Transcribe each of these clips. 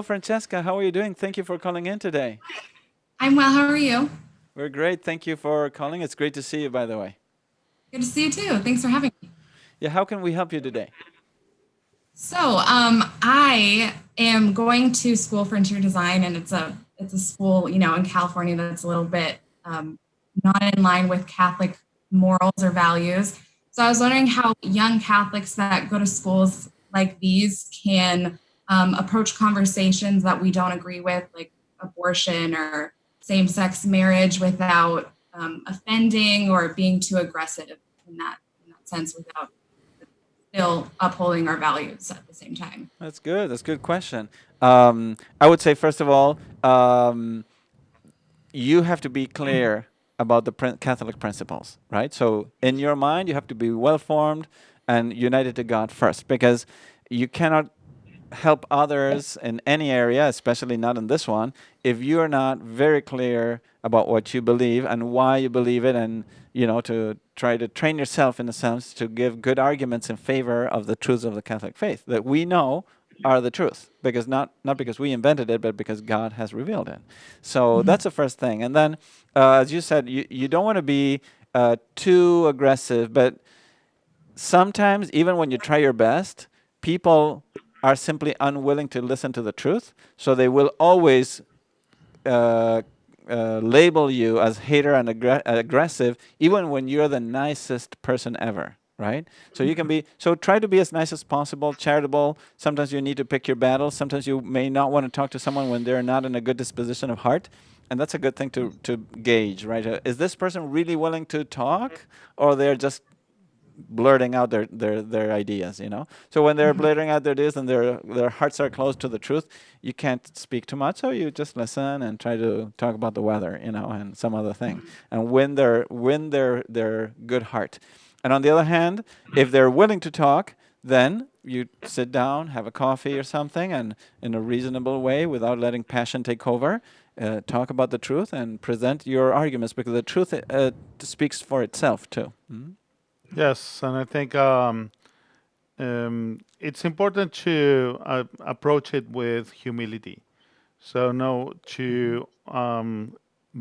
Francesca. How are you doing? Thank you for calling in today. I'm well. How are you? We're great. Thank you for calling. It's great to see you, by the way. Good to see you too. Thanks for having me. Yeah, how can we help you today? I am going to school for interior design, and it's a school in California that's a little bit not in line with Catholic morals or values. So I was wondering how young Catholics that go to schools like these can approach conversations that we don't agree with, like abortion or same-sex marriage, without offending or being too aggressive in that sense, without still upholding our values at the same time. That's good. That's a good question. I would say, first of all, you have to be clear about the Catholic principles, right? So in your mind, you have to be well formed and united to God first, because you cannot help others in any area, especially not in this one, if you are not very clear about what you believe and why you believe it, and to try to train yourself in a sense to give good arguments in favor of the truths of the Catholic faith that we know are the truth, because not because we invented it, but because God has revealed it. So that's the first thing. And then, as you said, you don't want to be too aggressive, but sometimes even when you try your best, people are simply unwilling to listen to the truth, so they will always uh, label you as hater and aggressive, even when you're the nicest person ever, right? So you can be, so try to be as nice as possible, charitable. Sometimes you need to pick your battles. Sometimes you may not want to talk to someone when they're not in a good disposition of heart. And that's a good thing to gauge, right? Is this person really willing to talk, or they're just blurting out their ideas, So when they're blurting out their ideas and their hearts are closed to the truth, you can't speak too much, so you just listen and try to talk about the weather, and some other thing, and win their good heart. And on the other hand, if they're willing to talk, then you sit down, have a coffee or something, and in a reasonable way, without letting passion take over, talk about the truth and present your arguments, because the truth speaks for itself too. Yes, and I think it's important to approach it with humility. So, no, to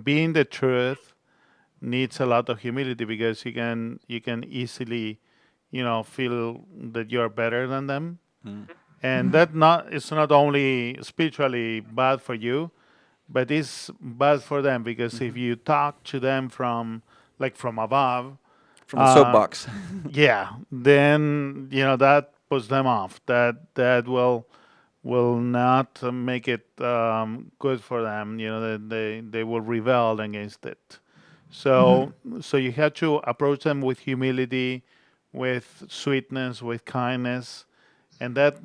being the truth needs a lot of humility, because you can easily, feel that you're better than them, Mm. and that not it's not only spiritually bad for you, but it's bad for them, because if Mhm. you talk to them from above, From the uh, soapbox. yeah, then that puts them off. That will not make it good for them. That they will rebel against it. So you have to approach them with humility, with sweetness, with kindness, and that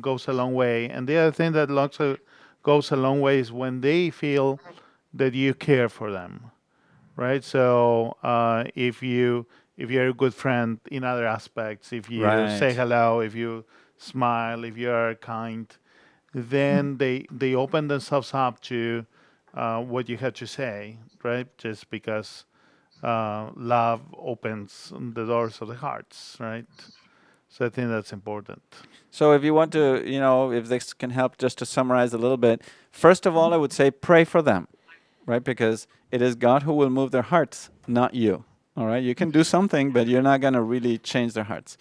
goes a long way. And the other thing that goes a long way is when they feel that you care for them, right? So if you're a good friend in other aspects, if you say Right. hello, if you smile, if you are kind, then they open themselves up to what you had to say, right? Just because love opens the doors of the hearts, right? So I think that's important. So if you want to, if this can help just to summarize a little bit, first of all, I would say pray for them, right? Because it is God who will move their hearts, not you. All right? You can do something, but you're not going to really change their hearts.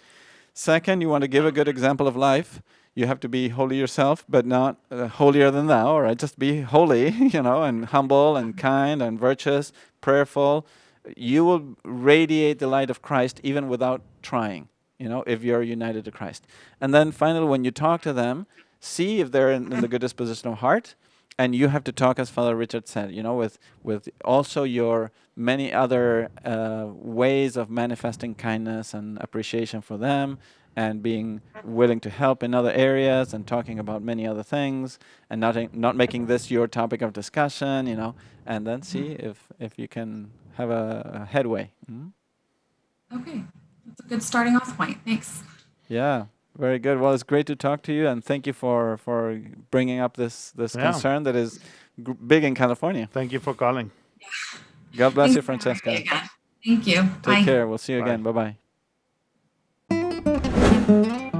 Second, you want to give a good example of life. You have to be holy yourself, but not holier than thou, all right? Just be holy, and humble and kind and virtuous, prayerful. You will radiate the light of Christ even without trying, if you're united to Christ. And then finally, when you talk to them, see if they're in the good disposition of heart. And you have to talk, as Father Richard said, with also your many other ways of manifesting kindness and appreciation for them, and being willing to help in other areas, and talking about many other things, and not making this your topic of discussion, and then see if you can have a headway. Okay, that's a good starting off point. Thanks. Yeah, very good. Well, it's great to talk to you, and thank you for bringing up this Yeah. concern that is big in California. Thank you for calling. God bless you, Thanks for having me Francesca. again. Thank you. Take Bye. care. We'll see you Bye. again. Bye bye.